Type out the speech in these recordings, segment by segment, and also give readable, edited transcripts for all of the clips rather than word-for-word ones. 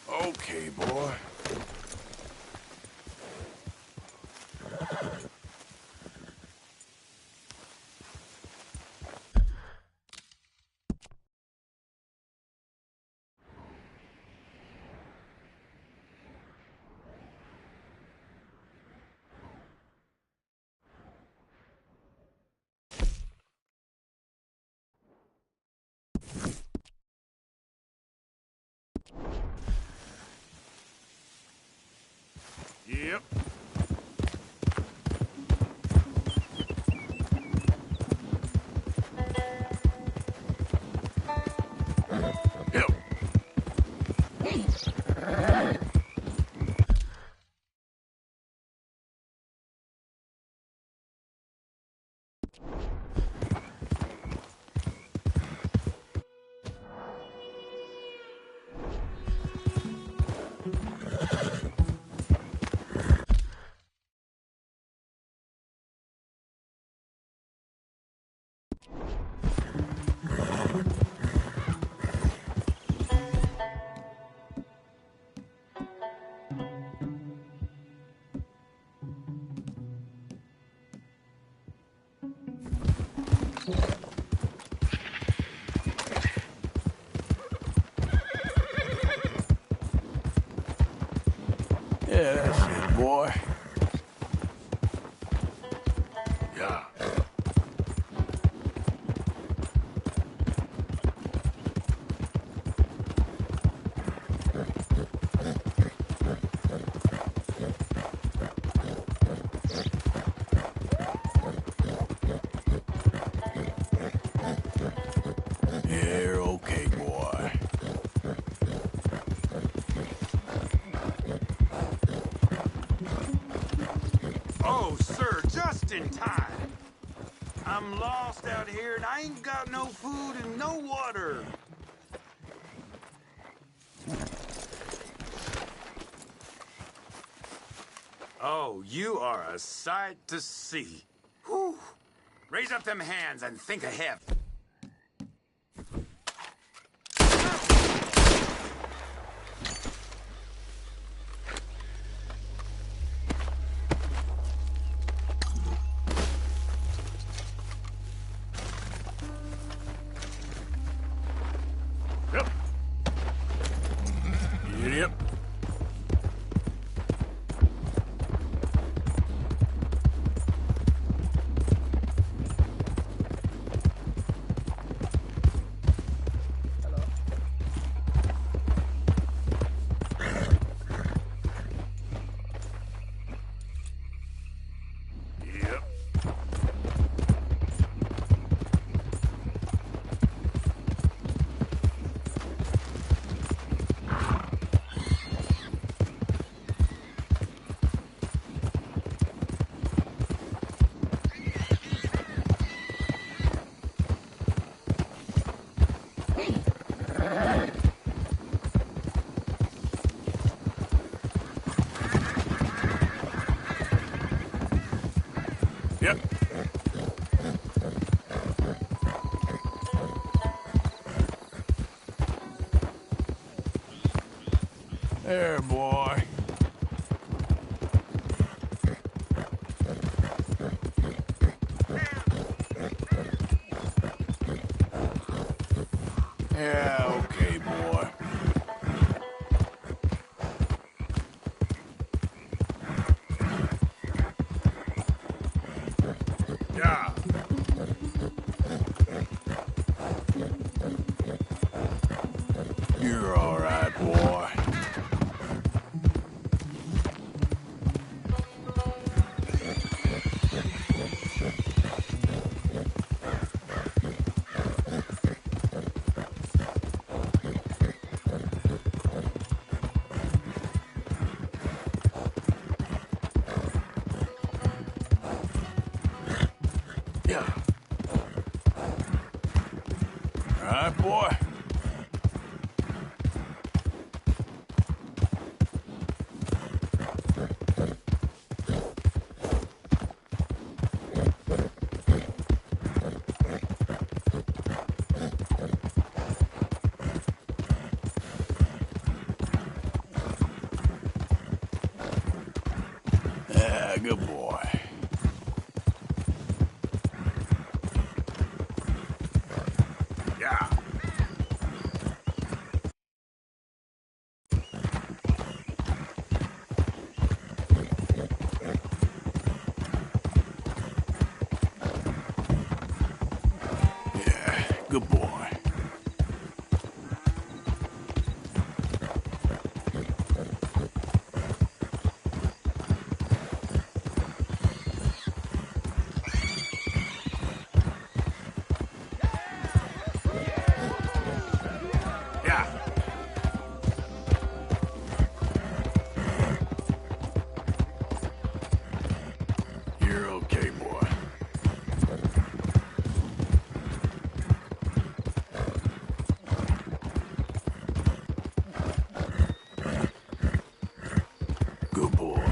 Okay, boy. Yep. Yep. Yeah, that's it, boy. Yeah. You're okay, boy. Oh, sir, just in time. I'm lost out here and I ain't got no food and no water. Oh, you are a sight to see. Whew. Raise up them hands and think of heaven. Yep. Yep. Yep. Yep. There, boy. Yeah, okay, boy. Yeah. You're all right, boy. Yeah. All right, boy. Yeah, good boy. Yeah. Yeah, good boy. Yeah. You're okay, boy. Good boy.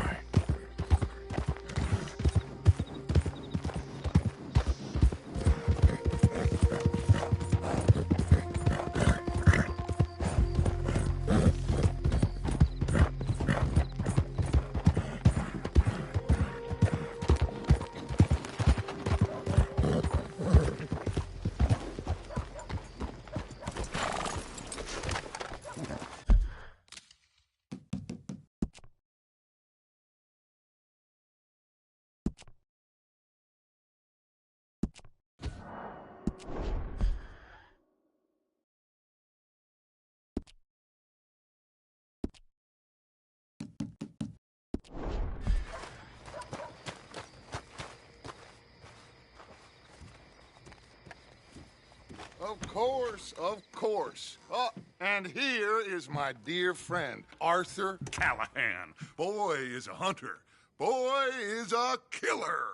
Of course, of course. Oh, and here is my dear friend, Arthur Callahan. Boy is a hunter. Boy is a killer.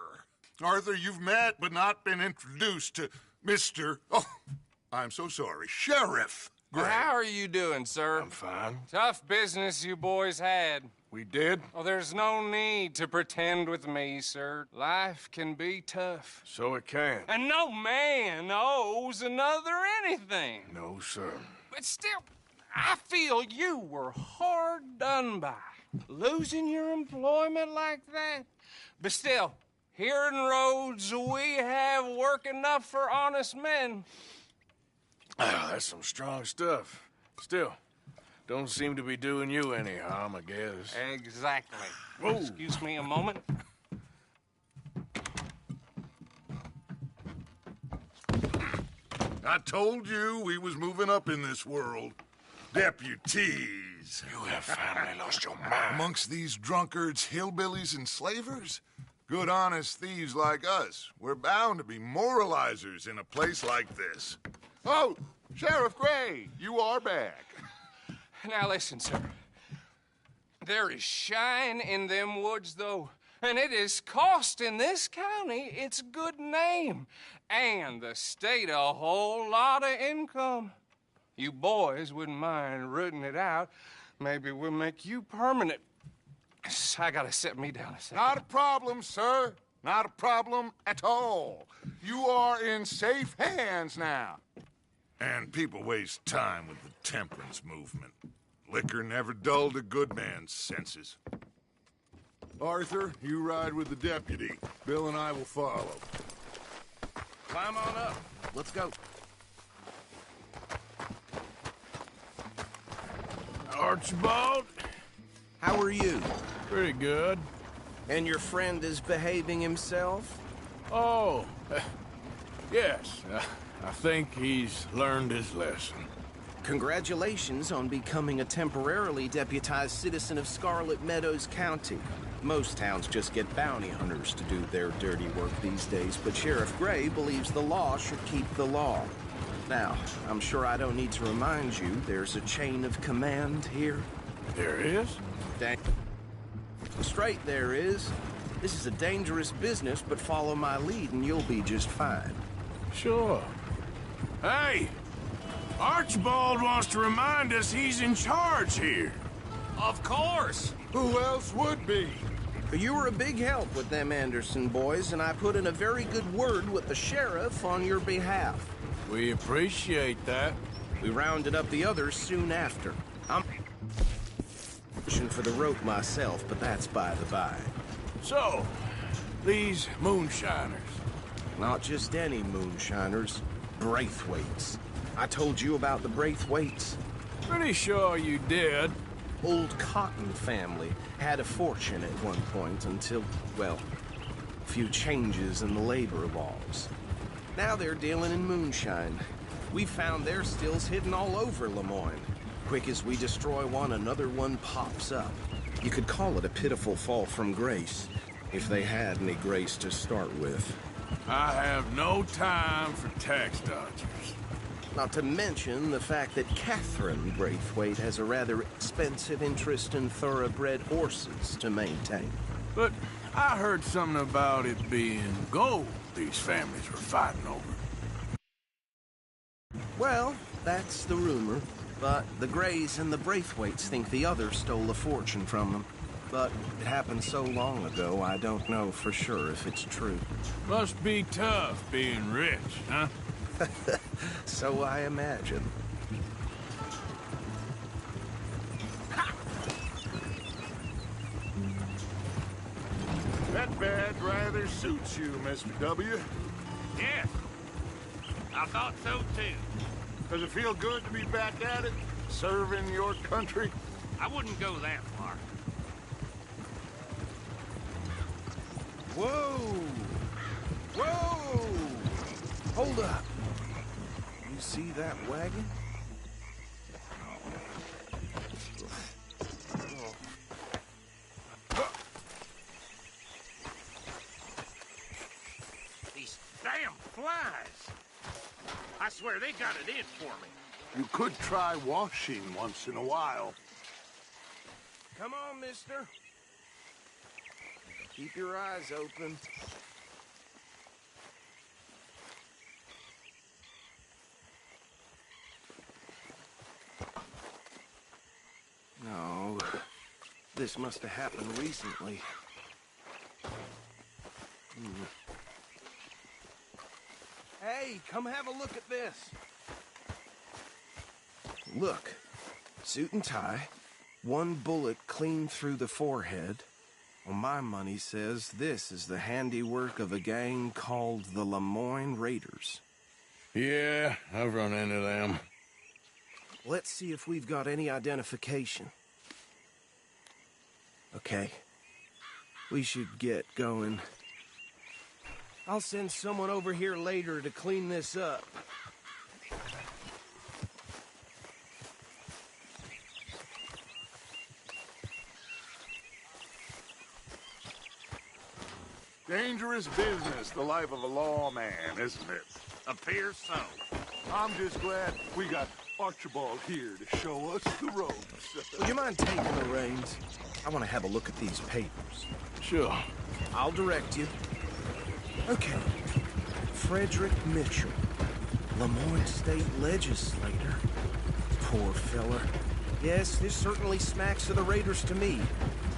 Arthur, you've met but not been introduced to Mr. Oh, I'm so sorry, Sheriff Gray. How are you doing, sir? I'm fine. Tough business you boys had. We did? Oh, there's no need to pretend with me, sir. Life can be tough. So it can. And no man owes another anything. No, sir. But still, I feel you were hard done by. Losing your employment like that. But still, here in Rhodes, we have work enough for honest men. Ah, that's some strong stuff. Still, don't seem to be doing you any harm, I guess. Exactly. Whoa. Excuse me a moment. I told you we was moving up in this world. Deputies. You have finally lost your mind. Amongst these drunkards, hillbillies, and slavers? Good honest thieves like us. We're bound to be moralizers in a place like this. Oh, Sheriff Gray, you are back. Now listen, sir. There is shine in them woods, though, and it is costing this county its good name and the state a whole lot of income. You boys wouldn't mind rooting it out. Maybe we'll make you permanent. I gotta set me down a second. Not a problem, sir. Not a problem at all. You are in safe hands now. And people waste time with the temperance movement. Liquor never dulled a good man's senses. Arthur, you ride with the deputy. Bill and I will follow. Climb on up. Let's go. Archibald? How are you? Pretty good. And your friend is behaving himself? Oh, yes. I think he's learned his lesson. Congratulations on becoming a temporarily deputized citizen of Scarlet Meadows County. Most towns just get bounty hunters to do their dirty work these days, but Sheriff Gray believes the law should keep the law. Now, I'm sure I don't need to remind you, there's a chain of command here. There is? Dang straight there is. This is a dangerous business, but follow my lead and you'll be just fine. Sure. Hey! Archibald wants to remind us he's in charge here. Of course. Who else would be? You were a big help with them Anderson boys, and I put in a very good word with the sheriff on your behalf. We appreciate that. We rounded up the others soon after. I'm pushing for the rope myself, but that's by the by. So, these moonshiners. Not just any moonshiners, Braithwaites. I told you about the Braithwaites. Pretty sure you did. Old Cotton family had a fortune at one point until, well, a few changes in the labor laws. Now they're dealing in moonshine. We found their stills hidden all over Lemoyne. Quick as we destroy one, another one pops up. You could call it a pitiful fall from grace, if they had any grace to start with. I have no time for tax dodgers. Not to mention the fact that Catherine Braithwaite has a rather expensive interest in thoroughbred horses to maintain. But I heard something about it being gold these families were fighting over. Well, that's the rumor. But the Grays and the Braithwaites think the others stole a fortune from them. But it happened so long ago, I don't know for sure if it's true. Must be tough being rich, huh? So I imagine. That bad rather suits you, Mr. W. Yes. I thought so, too. Does it feel good to be back at it, serving your country? I wouldn't go that far. Whoa! Whoa! Hold up. You see that wagon? These damn flies. I swear they got it in for me. You could try washing once in a while. Come on, mister. Keep your eyes open. No, this must have happened recently. Hey, come have a look at this. Look, suit and tie, one bullet clean through the forehead. Well, my money says this is the handiwork of a gang called the Lemoyne Raiders. Yeah, I've run into them. Let's see if we've got any identification. Okay. We should get going. I'll send someone over here later to clean this up. Dangerous business, the life of a lawman, isn't it? Appears so. I'm just glad we got Archibald here to show us the ropes. Would you mind taking the reins? I want to have a look at these papers. Sure. I'll direct you. Okay. Frederick Mitchell, Lemoyne State Legislator. Poor fella. Yes, this certainly smacks of the Raiders to me.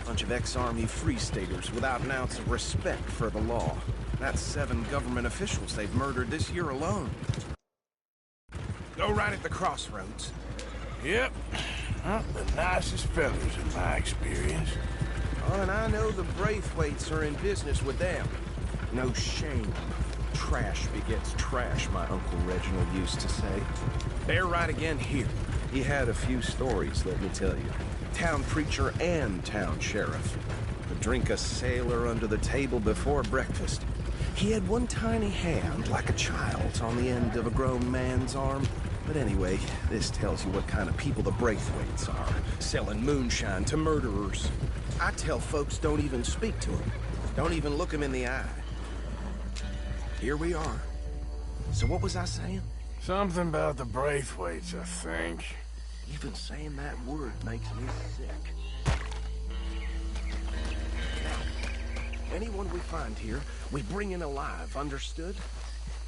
Bunch of ex-Army Free Staters without an ounce of respect for the law. That's 7 government officials they've murdered this year alone. Go right at the crossroads. Yep. Not the nicest fellas in my experience. Oh, and I know the Braithwaites are in business with them. No shame. Trash begets trash, my Uncle Reginald used to say. Bear right again here. He had a few stories, let me tell you. Town preacher and town sheriff. Could drink a sailor under the table before breakfast. He had one tiny hand, like a child's, on the end of a grown man's arm. But anyway, this tells you what kind of people the Braithwaites are. Selling moonshine to murderers. I tell folks don't even speak to him. Don't even look him in the eye. Here we are. So what was I saying? Something about the Braithwaites, I think. Even saying that word makes me sick. Now, anyone we find here, we bring in alive, understood?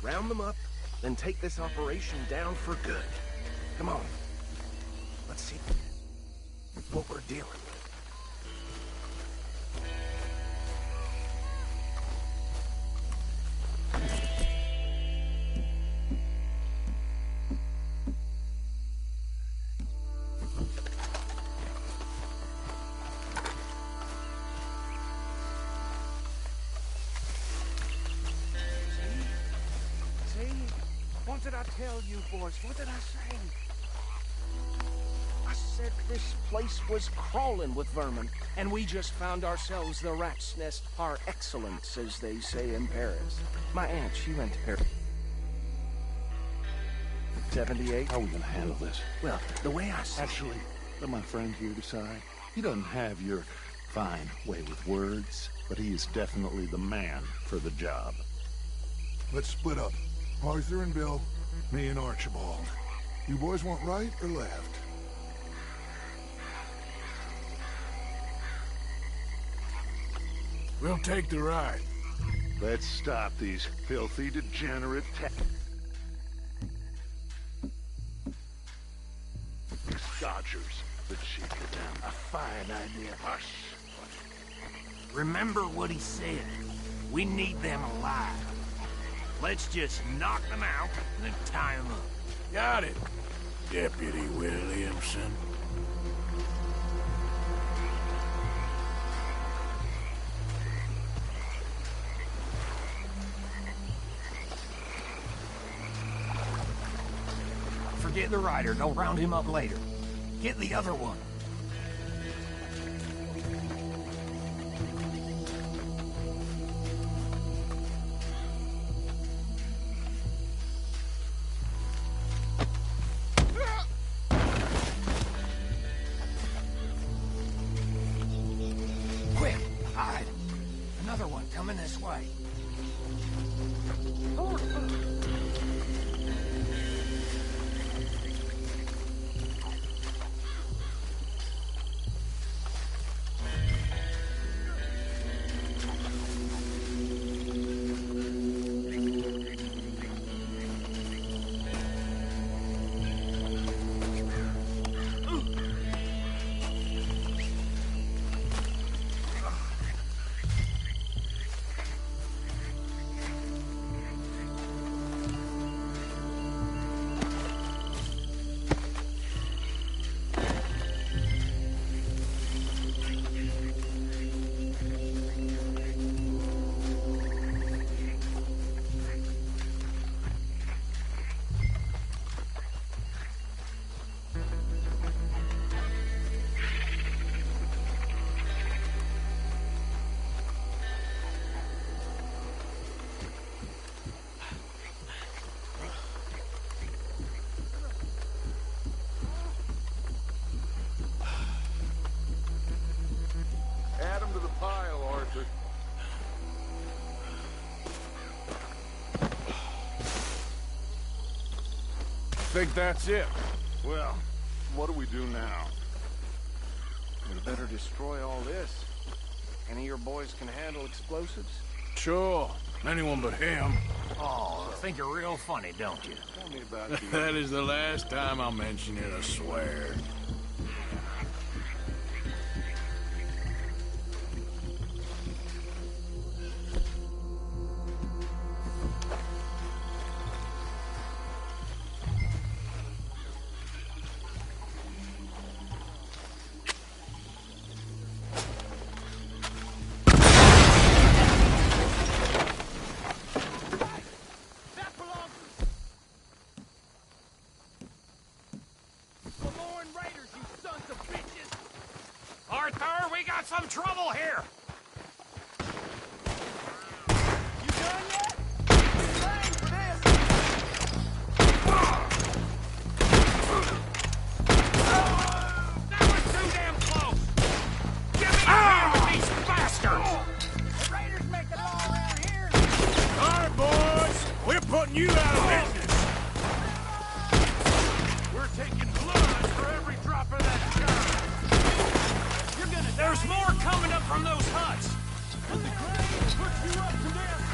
Round them up, then take this operation down for good. Come on. Let's see what we're dealing with. What did I tell you, boys? What did I say? I said this place was crawling with vermin, and we just found ourselves the rat's nest par excellence, as they say in Paris. My aunt, she went to Paris. 78? How are we gonna handle this? Well, the way I see Actually, let my friend here decide. He doesn't have your fine way with words, but he is definitely the man for the job. Let's split up. Arthur and Bill, me and Archibald. You boys want right or left? We'll take the ride. Let's stop these filthy, degenerate Dodgers. Let's shake it down. A fine idea. Hush. Remember what he said. We need them alive. Let's just knock them out and then tie them up. Got it, Deputy Williamson. Forget the rider. Don't round him up later. Get the other one. Quick, hide. Another one coming this way. Add them to the pile, Arthur. Think that's it. Well, what do we do now? we better destroy all this. Any of your boys can handle explosives? Sure. Anyone but him. Oh, think you're real funny, don't you? Tell me about the... That is the last time I'll mention it, I swear. That belongs to... putting you out of business. We're taking blood for every drop of that shine. You're gonna. There's more coming up from those huts. The grave puts you up to this.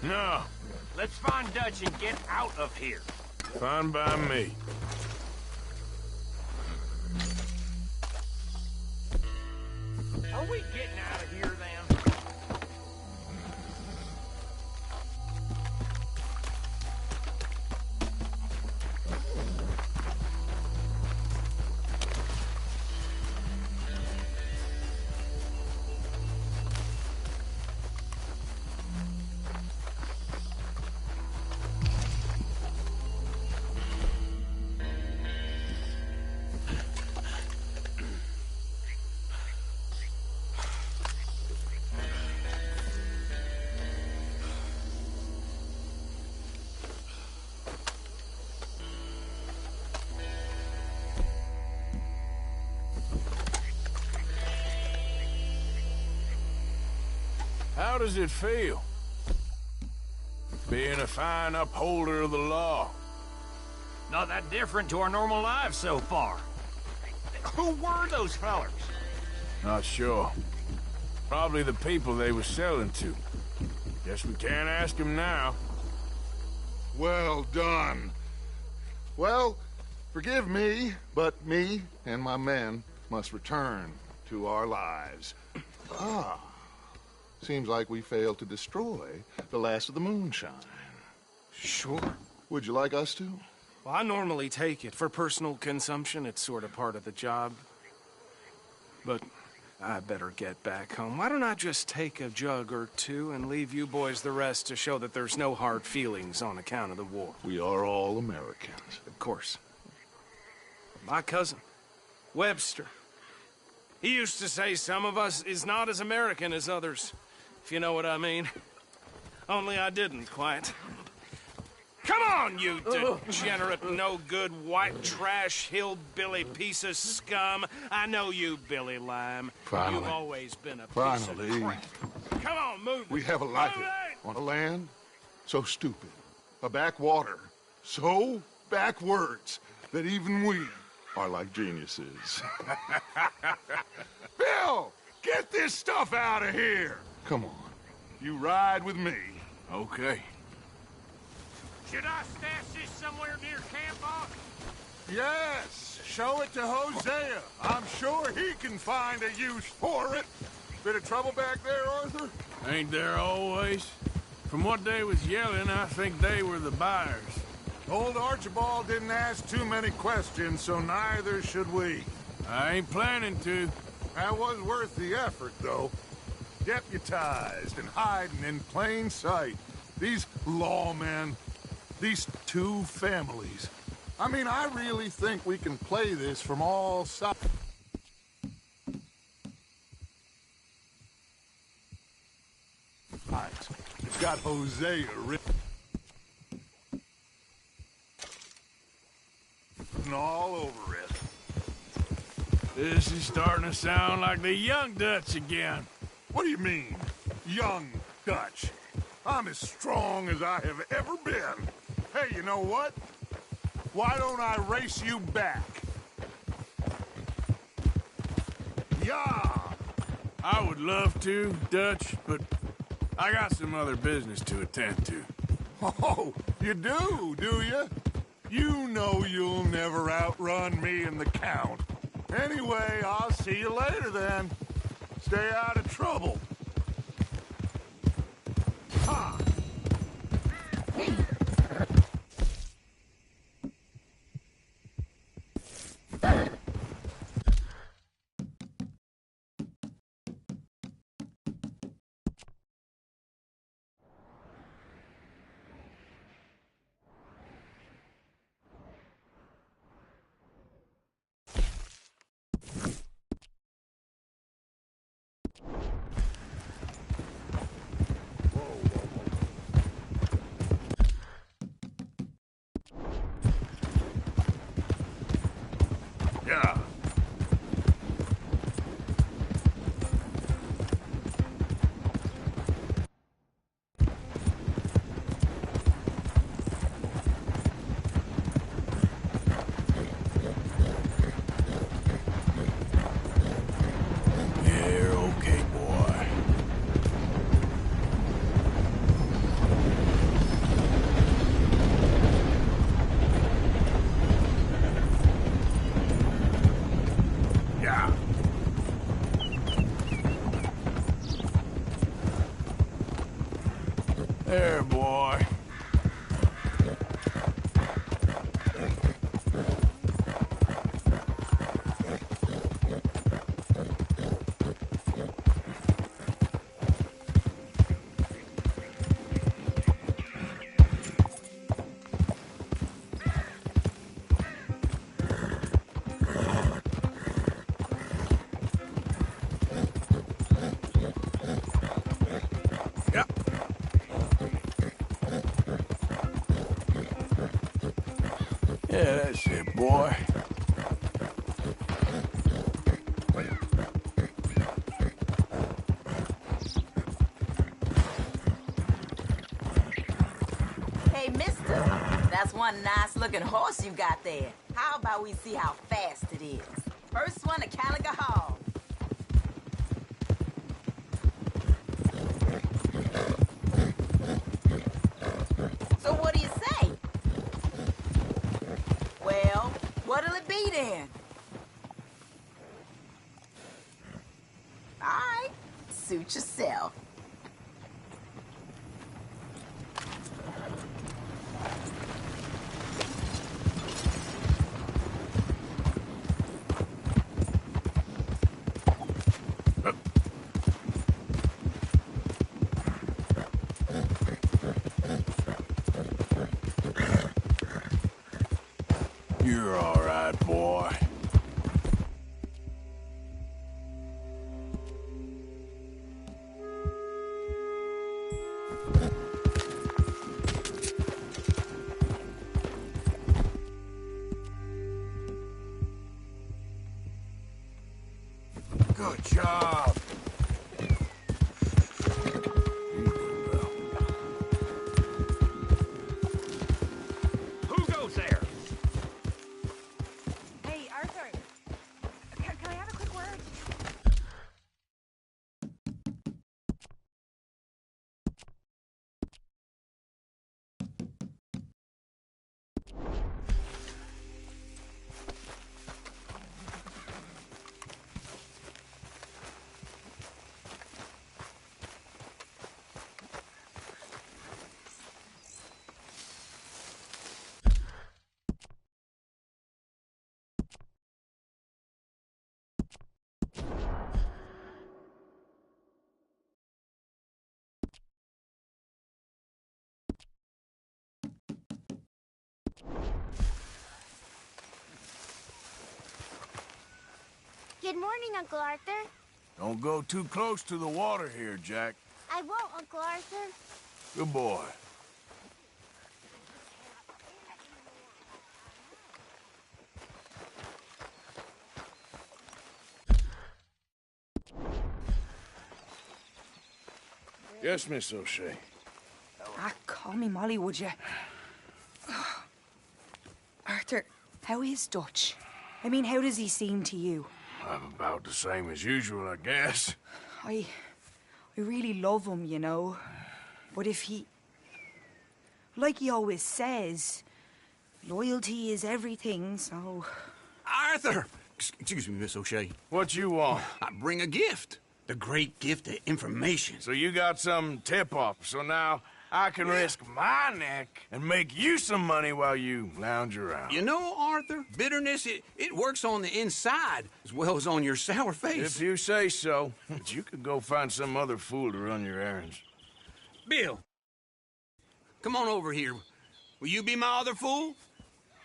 No, Let's find Dutch and get out of here. fine by me. Are we getting out of here then? How does it feel? Being a fine upholder of the law. Not that different to our normal lives so far. Who were those fellers? Not sure. Probably the people they were selling to. Guess we can't ask them now. Well done. Well, forgive me, but me and my men must return to our lives. Seems like we failed to destroy the last of the moonshine. Sure. Would you like us to? Well, I normally take it. For personal consumption, it's sort of part of the job. But I better get back home. Why don't I just take a jug or two and leave you boys the rest to show that there's no hard feelings on account of the war? We are all Americans. Of course. My cousin, Webster, he used to say some of us is not as American as others, if you know what I mean. Only I didn't quite. Come on, you degenerate, no-good, white trash, hillbilly piece of scum. I know you, Billy Lime. Finally. You've always been a piece Finally. of crap. Come on, move it. We have a life Move it! on a land so stupid, a backwater so backwards that even we are like geniuses. Bill, get this stuff out of here. Come on, you ride with me. Okay. Should I stash this somewhere near camp, boss? Yes, show it to Hosea. I'm sure he can find a use for it. Bit of trouble back there, Arthur? Ain't there always? From what they was yelling, I think they were the buyers. Old Archibald didn't ask too many questions, so neither should we. I ain't planning to. That was worth the effort, though. Deputized and hiding in plain sight. These lawmen, these two families. I mean, I really think we can play this from all sides. It's got Hosea written all over it. This is starting to sound like the Young Dutch again. What do you mean, young Dutch? I'm as strong as I have ever been. Hey, you know what? Why don't I race you back? Yeah! I would love to, Dutch, but I got some other business to attend to. Oh, you do you? You know you'll never outrun me and the Count. Anyway, I'll see you later then. Stay out of trouble. Ha! Yeah. You're okay, boy. Yeah. There, boy. Yep. Yeah, that's it, boy. Hey, mister, that's one nice-looking horse you got there. How about we see how fast it is? First one to Caliga Hall. So what do you say? Well, what'll it be then? All right, suit yourself. You're all right, boy. Good job. Who goes there? Hey, Arthur. Can I have a quick word? Good morning, Uncle Arthur. Don't go too close to the water here, Jack. I won't, Uncle Arthur. Good boy. Yes, Miss O'Shea. Ah, call me Molly, would you? Arthur, how is Dutch? I mean, how does he seem to you? I'm about the same as usual, I guess. I really love him, you know. But if he... Like he always says, loyalty is everything, so... Arthur! Excuse me, Miss O'Shea. What you want? I bring a gift. The great gift of information. So you got some tip-off, so now I can risk my neck and make you some money while you lounge around. You know, Arthur, bitterness, it works on the inside as well as on your sour face. If you say so. But you could go find some other fool to run your errands. Bill, come on over here. Will you be my other fool?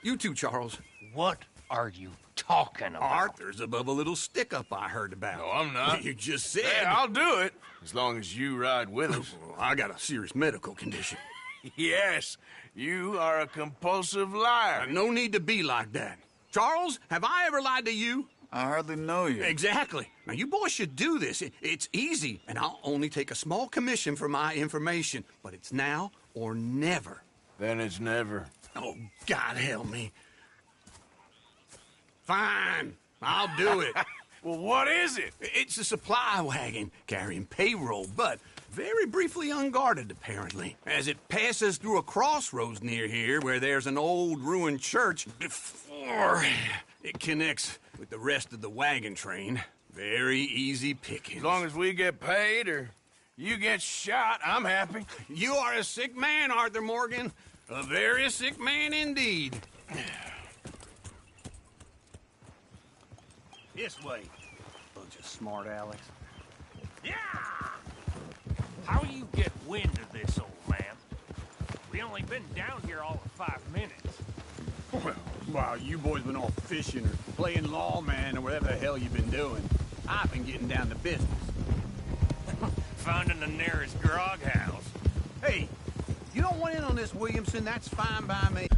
You too, Charles. What are you talking about? Arthur's above a little stick-up I heard about. No, I'm not. You just said... Hey, I'll do it, as long as you ride with us. I got a serious medical condition. Yes, you are a compulsive liar. No need to be like that. Charles, have I ever lied to you? I hardly know you. Exactly. Now, you boys should do this. It's easy, and I'll only take a small commission for my information. But it's now or never. Then it's never. Oh, God help me. Fine, I'll do it. Well, what is it? It's a supply wagon carrying payroll, but very briefly unguarded, apparently. As it passes through a crossroads near here where there's an old ruined church before it connects with the rest of the wagon train. Very easy pickings. As long as we get paid or you get shot, I'm happy. You are a sick man, Arthur Morgan. A very sick man indeed. This way. Bunch of smart Alex. Yeah! How you get wind of this, old man? We only been down here all of 5 minutes. Well, while you boys been off fishing or playing lawman or whatever the hell you've been doing, I've been getting down to business. Finding the nearest grog house. Hey, you don't want in on this, Williamson, that's fine by me.